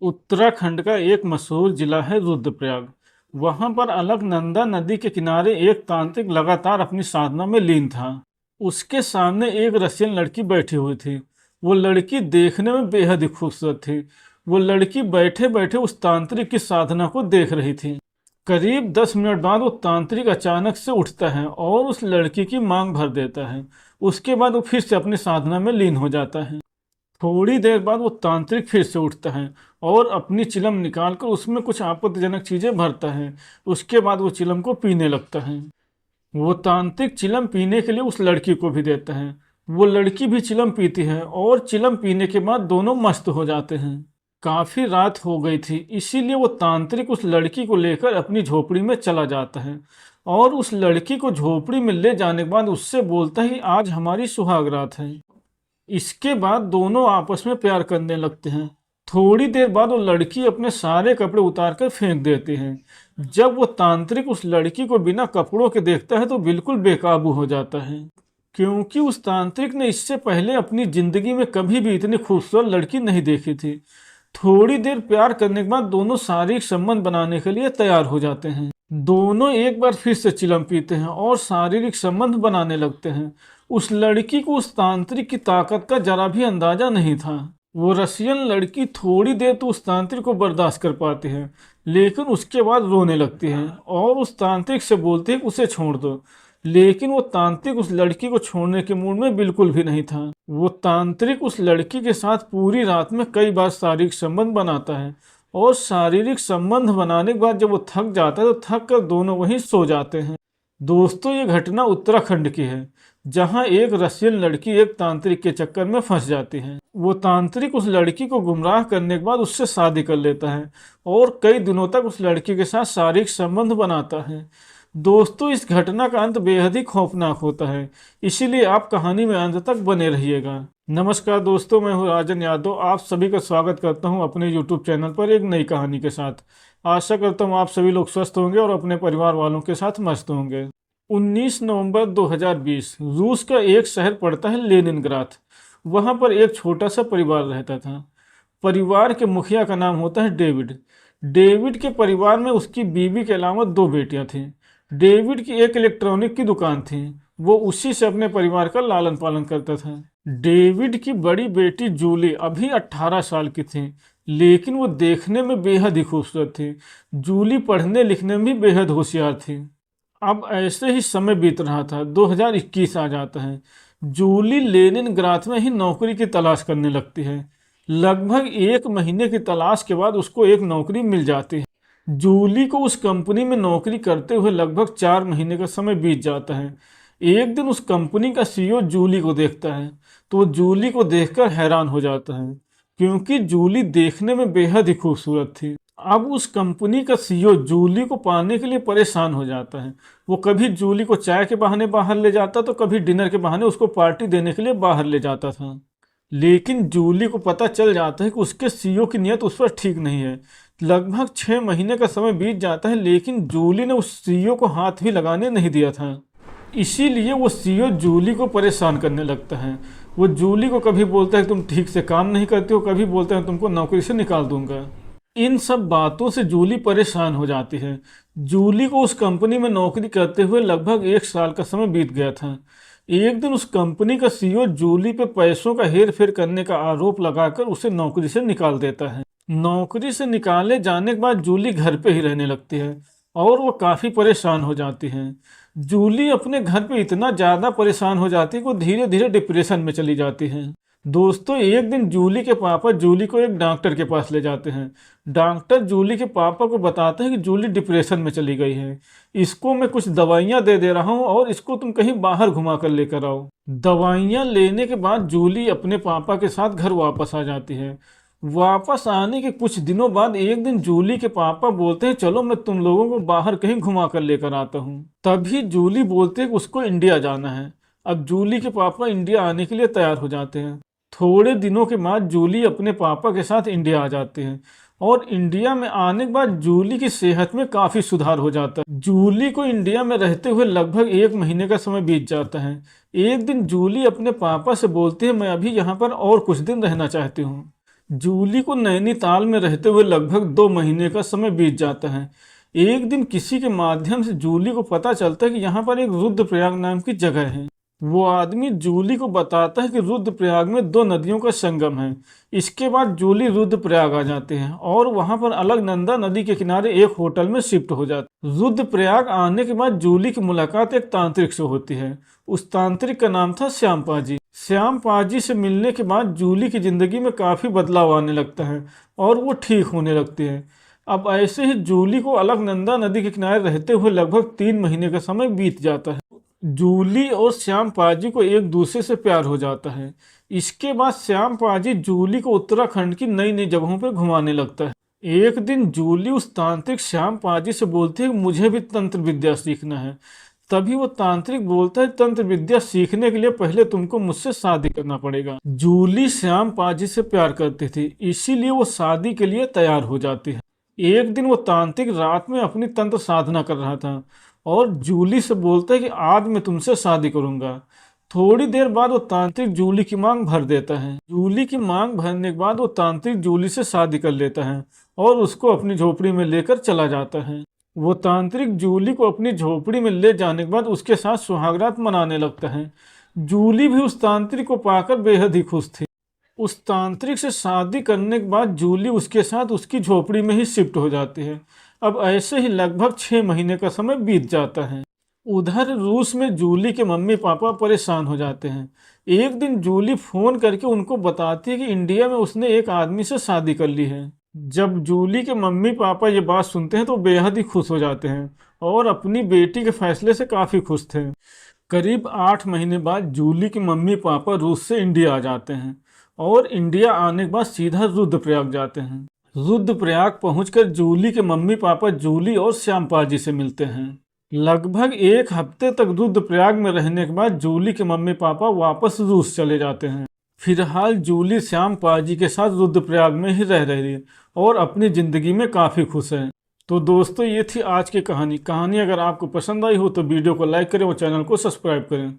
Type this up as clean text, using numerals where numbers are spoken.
उत्तराखंड का एक मशहूर जिला है रुद्रप्रयाग। वहां पर अलकनंदा नदी के किनारे एक तांत्रिक लगातार अपनी साधना में लीन था। उसके सामने एक रशियन लड़की बैठी हुई थी। वो लड़की देखने में बेहद ही खूबसूरत थी। वो लड़की बैठे बैठे उस तांत्रिक की साधना को देख रही थी। करीब 10 मिनट बाद वो तांत्रिक अचानक से उठता है और उस लड़की की मांग भर देता है। उसके बाद वो फिर से अपनी साधना में लीन हो जाता है। थोड़ी देर बाद वो तांत्रिक फिर से उठता है और अपनी चिलम निकालकर उसमें कुछ आपत्तिजनक चीजें भरता है। उसके बाद वो चिलम को पीने लगता है। वो तांत्रिक चिलम पीने के लिए उस लड़की को भी देता है। वो लड़की भी चिलम पीती है और चिलम पीने के बाद दोनों मस्त हो जाते हैं। काफी रात हो गई थी, इसीलिए वो तांत्रिक उस लड़की को लेकर अपनी झोपड़ी में चला जाता है और उस लड़की को झोपड़ी में ले जाने के बाद उससे बोलता है कि आज हमारी सुहाग रात है। इसके बाद दोनों आपस में प्यार करने लगते हैं। थोड़ी देर बाद वो लड़की अपने सारे कपड़े उतार कर फेंक देती है। जब वो तांत्रिक उस लड़की को बिना कपड़ों के देखता है तो बिल्कुल बेकाबू हो जाता है, क्योंकि उस तांत्रिक ने इससे पहले अपनी जिंदगी में कभी भी इतनी खूबसूरत लड़की नहीं देखी थी। थोड़ी देर प्यार करने के बाद दोनों शारीरिक संबंध बनाने के लिए तैयार हो जाते हैं। दोनों एक बार फिर से चिलम पीते हैं और शारीरिक संबंध बनाने लगते हैं। उस लड़की को उस तांत्रिक की ताकत का जरा भी अंदाजा नहीं था। वो रसियन लड़की थोड़ी देर तो उस तांत्रिक को बर्दाश्त कर पाती है, लेकिन उसके बाद रोने लगती है और उस तांत्रिक से बोलती है कि उसे छोड़ दो। लेकिन वो तांत्रिक उस लड़की को छोड़ने के मूड में बिल्कुल भी नहीं था। वो तांत्रिक उस लड़की के साथ पूरी रात में कई बार शारीरिक संबंध बनाता है और शारीरिक संबंध बनाने के बाद जब वो थक जाता है तो थक कर दोनों वहीं सो जाते हैं। दोस्तों, ये घटना उत्तराखंड की है, जहां एक रशियन लड़की एक तांत्रिक के चक्कर में फंस जाती है। वो तांत्रिक उस लड़की को गुमराह करने के बाद उससे शादी कर लेता है और कई दिनों तक उस लड़की के साथ शारीरिक संबंध बनाता है। दोस्तों, इस घटना का अंत बेहद ही खौफनाक होता है, इसीलिए आप कहानी में अंत तक बने रहिएगा। नमस्कार दोस्तों, मैं हूं राजन यादव। आप सभी का स्वागत करता हूं अपने यूट्यूब चैनल पर एक नई कहानी के साथ। आशा करता हूं आप सभी लोग स्वस्थ होंगे और अपने परिवार वालों के साथ मस्त होंगे। 19 नवंबर 2020 रूस का एक शहर पड़ता है लेनिनग्राद। वहां पर एक छोटा सा परिवार रहता था। परिवार के मुखिया का नाम होता है डेविड। डेविड के परिवार में उसकी बीवी के अलावा दो बेटियां थीं। डेविड की एक इलेक्ट्रॉनिक की दुकान थी। वो उसी से अपने परिवार का लालन पालन करता था। डेविड की बड़ी बेटी जूली अभी 18 साल की थी, लेकिन वो देखने में बेहद ही खूबसूरत थी। जूली पढ़ने लिखने में भी बेहद होशियार थी। अब ऐसे ही समय बीत रहा था। 2021 आ जाता है। जूली लेनिनग्राद में ही नौकरी की तलाश करने लगती है। लगभग 1 महीने की तलाश के बाद उसको एक नौकरी मिल जाती है। जूली को उस कंपनी में नौकरी करते हुए लगभग 4 महीने का समय बीत जाता है। एक दिन उस कंपनी का सीईओ जूली को देखता है तो वो जूली को देखकर हैरान हो जाता है, क्योंकि जूली देखने में बेहद ही खूबसूरत थी। अब उस कंपनी का सीईओ जूली को पाने के लिए परेशान हो जाता है। वो कभी जूली को चाय के बहाने बाहर ले जाता तो कभी डिनर के बहाने उसको पार्टी देने के लिए बाहर ले जाता था। लेकिन जूली को पता चल जाता है कि उसके सीईओ की नीयत उस पर ठीक नहीं है। लगभग 6 महीने का समय बीत जाता है, लेकिन जूली ने उस सीईओ को हाथ भी लगाने नहीं दिया था। इसीलिए वो सीईओ जूली को परेशान करने लगता है। वो जूली को कभी बोलता है तुम ठीक से काम नहीं करते हो, कभी बोलता है तुमको नौकरी से निकाल दूंगा। इन सब बातों से जूली परेशान हो जाती है। जूली को उस कंपनी में नौकरी करते हुए लगभग 1 साल का समय बीत गया था। एक दिन उस कंपनी का सीईओ जूली पे पैसों का हेर फेर करने का आरोप लगाकर उसे नौकरी से निकाल देता है। नौकरी से निकाले जाने के बाद जूली घर पे ही रहने लगती है और वो काफी परेशान हो जाती है। जूली अपने घर पे इतना ज्यादा परेशान हो जाती है कि वो धीरे धीरे डिप्रेशन में चली जाती है। दोस्तों, एक दिन जूली के पापा जूली को एक डॉक्टर के पास ले जाते हैं। डॉक्टर जूली के पापा को बताते हैं कि जूली डिप्रेशन में चली गई है। इसको मैं कुछ दवाइयाँ दे दे रहा हूँ और इसको तुम कहीं बाहर घुमा कर लेकर आओ। दवाइयाँ लेने के बाद जूली अपने पापा के साथ घर वापस आ जाती है। वापस आने के कुछ दिनों बाद एक दिन जूली के पापा बोलते हैं चलो मैं तुम लोगों को बाहर कहीं घुमा कर लेकर आता हूँ। तभी जूली बोलते हैं कि उसको इंडिया जाना है। अब जूली के पापा इंडिया आने के लिए तैयार हो जाते हैं। थोड़े दिनों के बाद जूली अपने पापा के साथ इंडिया आ जाते हैं और इंडिया में आने के बाद जूली की सेहत में काफी सुधार हो जाता है। जूली को इंडिया में रहते हुए लगभग 1 महीने का समय बीत जाता है। एक दिन जूली अपने पापा से बोलती है मैं अभी यहाँ पर और कुछ दिन रहना चाहती हूँ। जूली को नैनीताल में रहते हुए लगभग 2 महीने का समय बीत जाता है। एक दिन किसी के माध्यम से जूली को पता चलता है कि यहाँ पर एक रुद्रप्रयाग नाम की जगह है। वो आदमी जूली को बताता है कि रुद्रप्रयाग में 2 नदियों का संगम है। इसके बाद जूली रुद्रप्रयाग आ जाते हैं और वहां पर अलकनंदा नदी के किनारे एक होटल में शिफ्ट हो जाते हैं। रुद्रप्रयाग आने के बाद जूली की मुलाकात एक तांत्रिक से होती है। उस तांत्रिक का नाम था श्याम पाजी। श्याम पाजी से मिलने के बाद जूली की जिंदगी में काफी बदलाव आने लगता है और वो ठीक होने लगती है। अब ऐसे ही जूली को अलकनंदा नदी के किनारे रहते हुए लगभग 3 महीने का समय बीत जाता है। जूली और श्याम पाजी को एक दूसरे से प्यार हो जाता है। इसके बाद श्याम पाजी जूली को उत्तराखंड की नई नई जगहों पर घुमाने लगता है। एक दिन जूली उस तांत्रिक श्याम पाजी से बोलती है कि मुझे भी तंत्र विद्या सीखना है। तभी वो तांत्रिक बोलता है, तंत्र विद्या सीखने के लिए पहले तुमको मुझसे शादी करना पड़ेगा। जूली श्याम पाजी से प्यार करती थी, इसीलिए वो शादी के लिए तैयार हो जाती है। एक दिन वो तांत्रिक रात में अपनी तंत्र साधना कर रहा था और जूली से बोलता है कि आज मैं तुमसे शादी करूंगा। थोड़ी देर बाद वो तांत्रिक जूली की मांग भर देता है। जूली की मांग भरने के बाद वो तांत्रिक जूली से शादी कर लेता है और उसको अपनी झोपड़ी में लेकर चला जाता है। वो तांत्रिक जूली को अपनी झोपड़ी में ले जाने के बाद उसके साथ सुहागरात मनाने लगता है। जूली भी उस तांत्रिक को पाकर बेहद ही खुश थी। उस तांत्रिक से शादी करने के बाद जूली उसके साथ उसकी झोपड़ी में ही शिफ्ट हो जाती है। अब ऐसे ही लगभग 6 महीने का समय बीत जाता है। उधर रूस में जूली के मम्मी पापा परेशान हो जाते हैं। एक दिन जूली फोन करके उनको बताती है कि इंडिया में उसने एक आदमी से शादी कर ली है। जब जूली के मम्मी पापा ये बात सुनते हैं तो बेहद ही खुश हो जाते हैं और अपनी बेटी के फैसले से काफ़ी खुश थे। करीब 8 महीने बाद जूली के मम्मी पापा रूस से इंडिया आ जाते हैं और इंडिया आने के बाद सीधा रुद्रप्रयाग जाते हैं। रुद्रप्रयाग पहुंचकर जूली के मम्मी पापा जूली और श्याम पाजी से मिलते हैं। लगभग 1 हफ्ते तक रुद्रप्रयाग में रहने के बाद जूली के मम्मी पापा वापस रूस चले जाते हैं। फिलहाल जूली श्याम पाजी के साथ रुद्रप्रयाग में ही रह रही है और अपनी जिंदगी में काफ़ी खुश है। तो दोस्तों, ये थी आज की कहानी। अगर आपको पसंद आई हो तो वीडियो को लाइक करें और चैनल को सब्सक्राइब करें।